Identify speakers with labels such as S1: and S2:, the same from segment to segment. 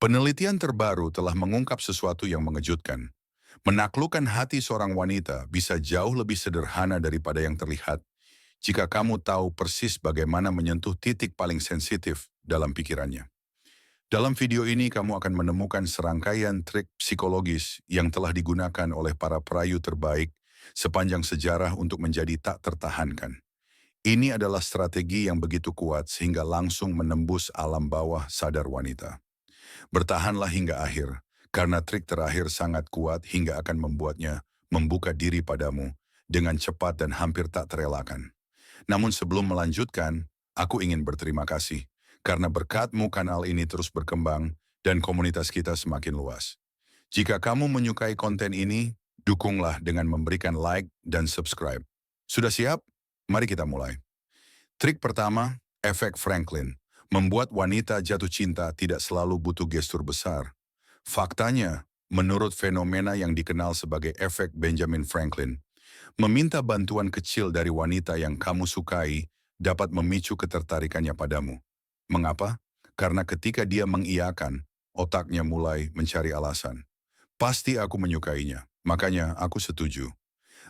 S1: Penelitian terbaru telah mengungkap sesuatu yang mengejutkan. Menaklukkan hati seorang wanita bisa jauh lebih sederhana daripada yang terlihat jika kamu tahu persis bagaimana menyentuh titik paling sensitif dalam pikirannya. Dalam video ini kamu akan menemukan serangkaian trik psikologis yang telah digunakan oleh para perayu terbaik sepanjang sejarah untuk menjadi tak tertahankan. Ini adalah strategi yang begitu kuat sehingga langsung menembus alam bawah sadar wanita. Bertahanlah hingga akhir, karena trik terakhir sangat kuat hingga akan membuatnya membuka diri padamu dengan cepat dan hampir tak terelakkan. Namun sebelum melanjutkan, aku ingin berterima kasih, karena berkatmu kanal ini terus berkembang dan komunitas kita semakin luas. Jika kamu menyukai konten ini, dukunglah dengan memberikan like dan subscribe. Sudah siap? Mari kita mulai. Trik pertama, efek Franklin. Membuat wanita jatuh cinta tidak selalu butuh gestur besar. Faktanya, menurut fenomena yang dikenal sebagai efek Benjamin Franklin, meminta bantuan kecil dari wanita yang kamu sukai dapat memicu ketertarikannya padamu. Mengapa? Karena ketika dia mengiyakan, otaknya mulai mencari alasan. Pasti aku menyukainya, makanya aku setuju.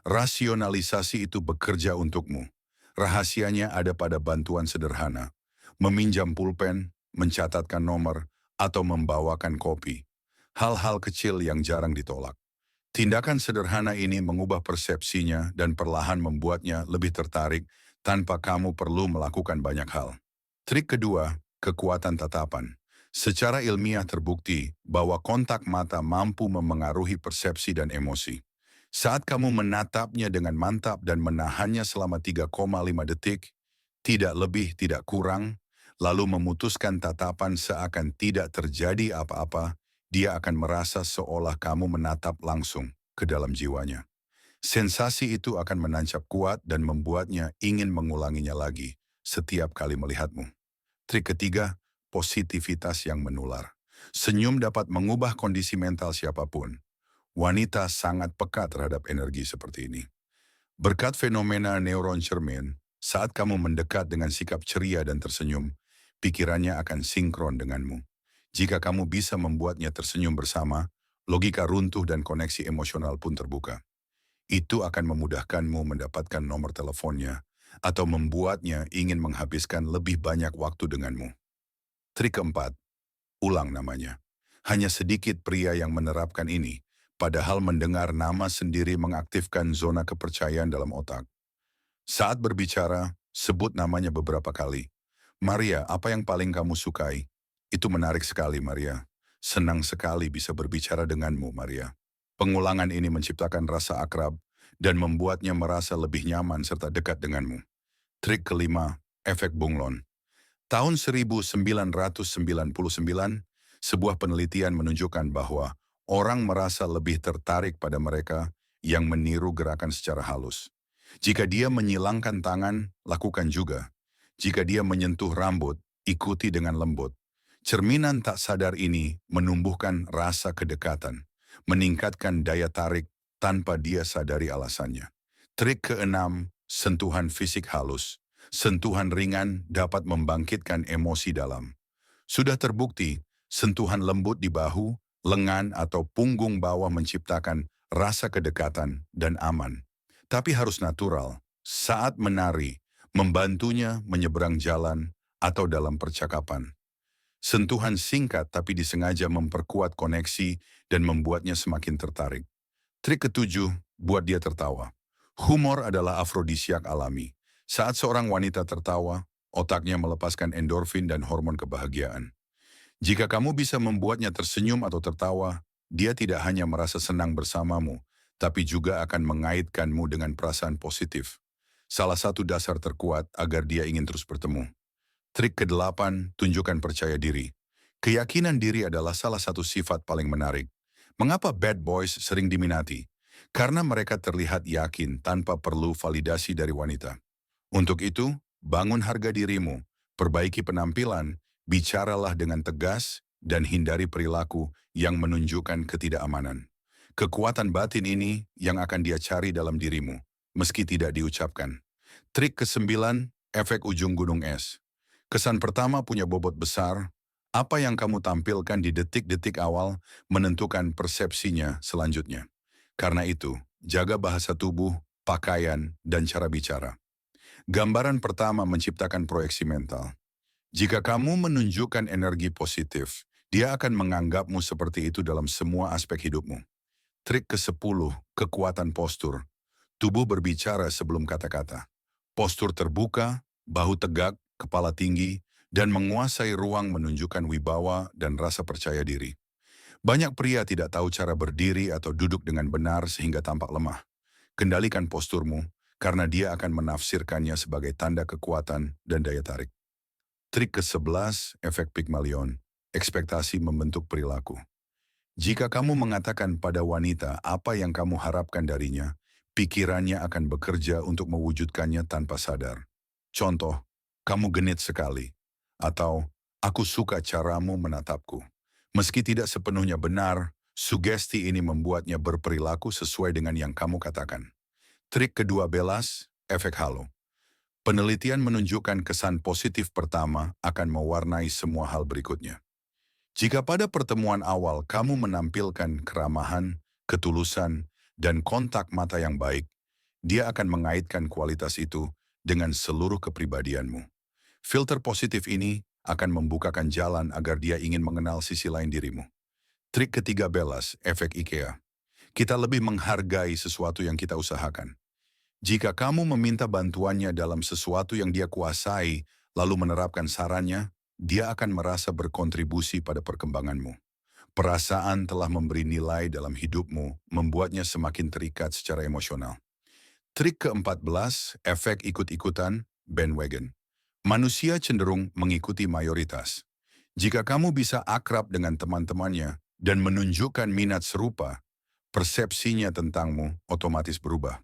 S1: Rasionalisasi itu bekerja untukmu. Rahasianya ada pada bantuan sederhana. Meminjam pulpen, mencatatkan nomor, atau membawakan kopi. Hal-hal kecil yang jarang ditolak. Tindakan sederhana ini mengubah persepsinya dan perlahan membuatnya lebih tertarik tanpa kamu perlu melakukan banyak hal. Trik kedua, kekuatan tatapan. Secara ilmiah terbukti bahwa kontak mata mampu memengaruhi persepsi dan emosi. Saat kamu menatapnya dengan mantap dan menahannya selama 3,5 detik, tidak lebih tidak kurang, lalu memutuskan tatapan seakan tidak terjadi apa-apa, dia akan merasa seolah kamu menatap langsung ke dalam jiwanya. Sensasi itu akan menancap kuat dan membuatnya ingin mengulanginya lagi setiap kali melihatmu. Trik ketiga, positivitas yang menular. Senyum dapat mengubah kondisi mental siapapun. Wanita sangat peka terhadap energi seperti ini. Berkat fenomena neuron cermin, saat kamu mendekat dengan sikap ceria dan tersenyum, pikirannya akan sinkron denganmu. Jika kamu bisa membuatnya tersenyum bersama, logika runtuh dan koneksi emosional pun terbuka. Itu akan memudahkanmu mendapatkan nomor teleponnya atau membuatnya ingin menghabiskan lebih banyak waktu denganmu. Trik keempat, ulang namanya. Hanya sedikit pria yang menerapkan ini, padahal mendengar nama sendiri mengaktifkan zona kepercayaan dalam otak. Saat berbicara, sebut namanya beberapa kali. Maria, apa yang paling kamu sukai? Itu menarik sekali, Maria. Senang sekali bisa berbicara denganmu, Maria. Pengulangan ini menciptakan rasa akrab dan membuatnya merasa lebih nyaman serta dekat denganmu. Trik kelima, efek bunglon. Tahun 1999, sebuah penelitian menunjukkan bahwa orang merasa lebih tertarik pada mereka yang meniru gerakan secara halus. Jika dia menyilangkan tangan, lakukan juga. Jika dia menyentuh rambut, ikuti dengan lembut. Cerminan tak sadar ini menumbuhkan rasa kedekatan, meningkatkan daya tarik tanpa dia sadari alasannya. Trik keenam, sentuhan fisik halus. Sentuhan ringan dapat membangkitkan emosi dalam. Sudah terbukti, sentuhan lembut di bahu, lengan atau punggung bawah menciptakan rasa kedekatan dan aman. Tapi harus natural. Saat menari, membantunya menyeberang jalan atau dalam percakapan. Sentuhan singkat tapi disengaja memperkuat koneksi dan membuatnya semakin tertarik. Trik ketujuh, buat dia tertawa. Humor adalah afrodisiak alami. Saat seorang wanita tertawa, otaknya melepaskan endorfin dan hormon kebahagiaan. Jika kamu bisa membuatnya tersenyum atau tertawa, dia tidak hanya merasa senang bersamamu, tapi juga akan mengaitkanmu dengan perasaan positif. Salah satu dasar terkuat agar dia ingin terus bertemu. Trik kedelapan, tunjukkan percaya diri. Keyakinan diri adalah salah satu sifat paling menarik. Mengapa bad boys sering diminati? Karena mereka terlihat yakin tanpa perlu validasi dari wanita. Untuk itu, bangun harga dirimu, perbaiki penampilan, bicaralah dengan tegas, dan hindari perilaku yang menunjukkan ketidakamanan. Kekuatan batin ini yang akan dia cari dalam dirimu, meski tidak diucapkan. Trik kesembilan, efek ujung gunung es. Kesan pertama punya bobot besar, Apa yang kamu tampilkan di detik-detik awal menentukan persepsinya selanjutnya. Karena itu, jaga bahasa tubuh, pakaian, dan cara bicara. Gambaran pertama menciptakan proyeksi mental. Jika kamu menunjukkan energi positif, dia akan menganggapmu seperti itu dalam semua aspek hidupmu. Trik ke-10, kekuatan postur. Tubuh berbicara sebelum kata-kata. Postur terbuka, bahu tegak, kepala tinggi, dan menguasai ruang menunjukkan wibawa dan rasa percaya diri. Banyak pria tidak tahu cara berdiri atau duduk dengan benar sehingga tampak lemah. Kendalikan posturmu, karena dia akan menafsirkannya sebagai tanda kekuatan dan daya tarik. Trik ke-11, efek Pygmalion. Ekspektasi membentuk perilaku. Jika kamu mengatakan pada wanita apa yang kamu harapkan darinya, pikirannya akan bekerja untuk mewujudkannya tanpa sadar. Contoh, kamu genit sekali. Atau, aku suka caramu menatapku. Meski tidak sepenuhnya benar, sugesti ini membuatnya berperilaku sesuai dengan yang kamu katakan. Trik ke-12, efek halo. Penelitian menunjukkan kesan positif pertama akan mewarnai semua hal berikutnya. Jika pada pertemuan awal kamu menampilkan keramahan, ketulusan, dan kontak mata yang baik, dia akan mengaitkan kualitas itu dengan seluruh kepribadianmu. Filter positif ini akan membukakan jalan agar dia ingin mengenal sisi lain dirimu. Trik ke-13, efek IKEA. Kita lebih menghargai sesuatu yang kita usahakan. Jika kamu meminta bantuannya dalam sesuatu yang dia kuasai, lalu menerapkan sarannya, dia akan merasa berkontribusi pada perkembanganmu. Perasaan telah memberi nilai dalam hidupmu, membuatnya semakin terikat secara emosional. Trik ke-14, efek ikut-ikutan, bandwagon. Manusia cenderung mengikuti mayoritas. Jika kamu bisa akrab dengan teman-temannya dan menunjukkan minat serupa, persepsinya tentangmu otomatis berubah.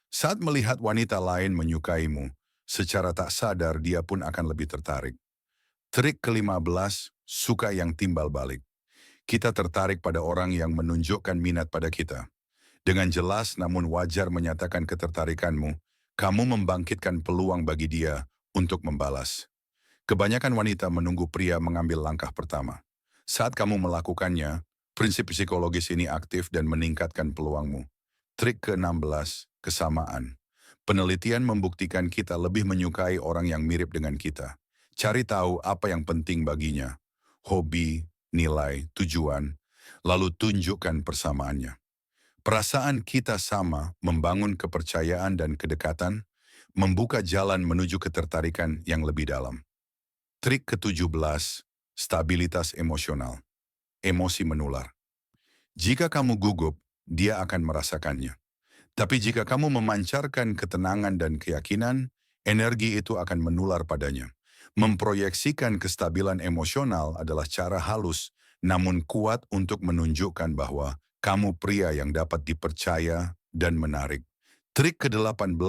S1: Saat melihat wanita lain menyukaimu, secara tak sadar dia pun akan lebih tertarik. Trik ke-15, suka yang timbal balik. Kita tertarik pada orang yang menunjukkan minat pada kita. Dengan jelas namun wajar menyatakan ketertarikanmu, kamu membangkitkan peluang bagi dia untuk membalas. Kebanyakan wanita menunggu pria mengambil langkah pertama. Saat kamu melakukannya, prinsip psikologis ini aktif dan meningkatkan peluangmu. Trik ke-16, kesamaan. Penelitian membuktikan kita lebih menyukai orang yang mirip dengan kita. Cari tahu apa yang penting baginya, hobi, nilai, tujuan, lalu tunjukkan persamaannya. Perasaan kita sama membangun kepercayaan dan kedekatan, membuka jalan menuju ketertarikan yang lebih dalam. Trik ke-17, stabilitas emosional. Emosi menular. Jika kamu gugup, dia akan merasakannya. Tapi jika kamu memancarkan ketenangan dan keyakinan, energi itu akan menular padanya. Memproyeksikan kestabilan emosional adalah cara halus, namun kuat untuk menunjukkan bahwa kamu pria yang dapat dipercaya dan menarik. Trik ke-18,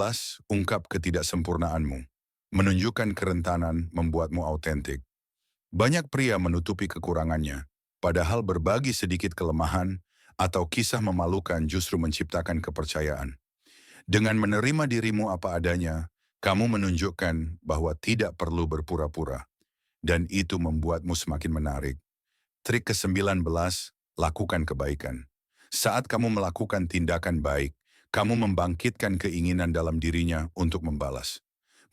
S1: ungkap ketidaksempurnaanmu. Menunjukkan kerentanan membuatmu autentik. Banyak pria menutupi kekurangannya, padahal berbagi sedikit kelemahan atau kisah memalukan justru menciptakan kepercayaan. Dengan menerima dirimu apa adanya, kamu menunjukkan bahwa tidak perlu berpura-pura, dan itu membuatmu semakin menarik. Trik ke-19, lakukan kebaikan. Saat kamu melakukan tindakan baik, kamu membangkitkan keinginan dalam dirinya untuk membalas.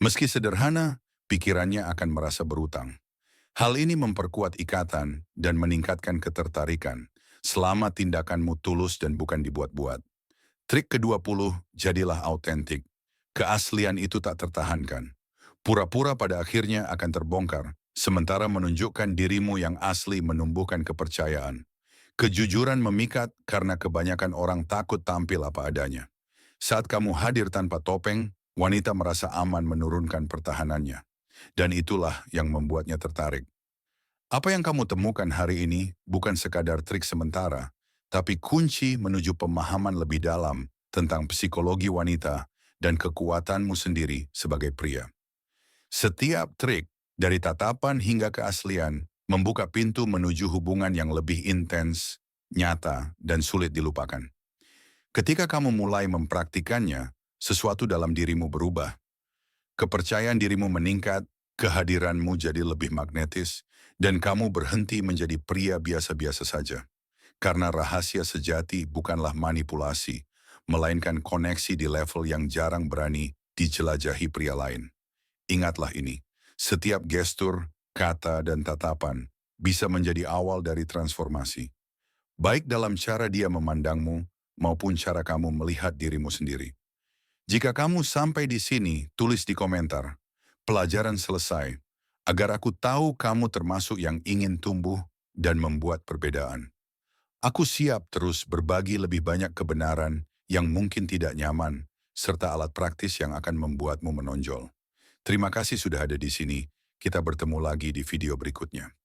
S1: Meski sederhana, pikirannya akan merasa berutang. Hal ini memperkuat ikatan dan meningkatkan ketertarikan, selama tindakanmu tulus dan bukan dibuat-buat. Trik ke-20, jadilah autentik. Keaslian itu tak tertahankan. Pura-pura pada akhirnya akan terbongkar, sementara menunjukkan dirimu yang asli menumbuhkan kepercayaan. Kejujuran memikat karena kebanyakan orang takut tampil apa adanya. Saat kamu hadir tanpa topeng, wanita merasa aman menurunkan pertahanannya. Dan itulah yang membuatnya tertarik. Apa yang kamu temukan hari ini bukan sekadar trik sementara, tapi kunci menuju pemahaman lebih dalam tentang psikologi wanita dan kekuatanmu sendiri sebagai pria. Setiap trik, dari tatapan hingga keaslian, membuka pintu menuju hubungan yang lebih intens, nyata, dan sulit dilupakan. Ketika kamu mulai mempraktikannya, sesuatu dalam dirimu berubah. Kepercayaan dirimu meningkat, kehadiranmu jadi lebih magnetis, Dan kamu berhenti menjadi pria biasa-biasa saja. Karena rahasia sejati bukanlah manipulasi, melainkan koneksi di level yang jarang berani dijelajahi pria lain. Ingatlah ini, setiap gestur, kata, dan tatapan bisa menjadi awal dari transformasi. Baik dalam cara dia memandangmu, maupun cara kamu melihat dirimu sendiri. Jika kamu sampai di sini, tulis di komentar. Pelajaran selesai, agar aku tahu kamu termasuk yang ingin tumbuh dan membuat perbedaan. Aku siap terus berbagi lebih banyak kebenaran yang mungkin tidak nyaman, serta alat praktis yang akan membuatmu menonjol. Terima kasih sudah ada di sini. Kita bertemu lagi di video berikutnya.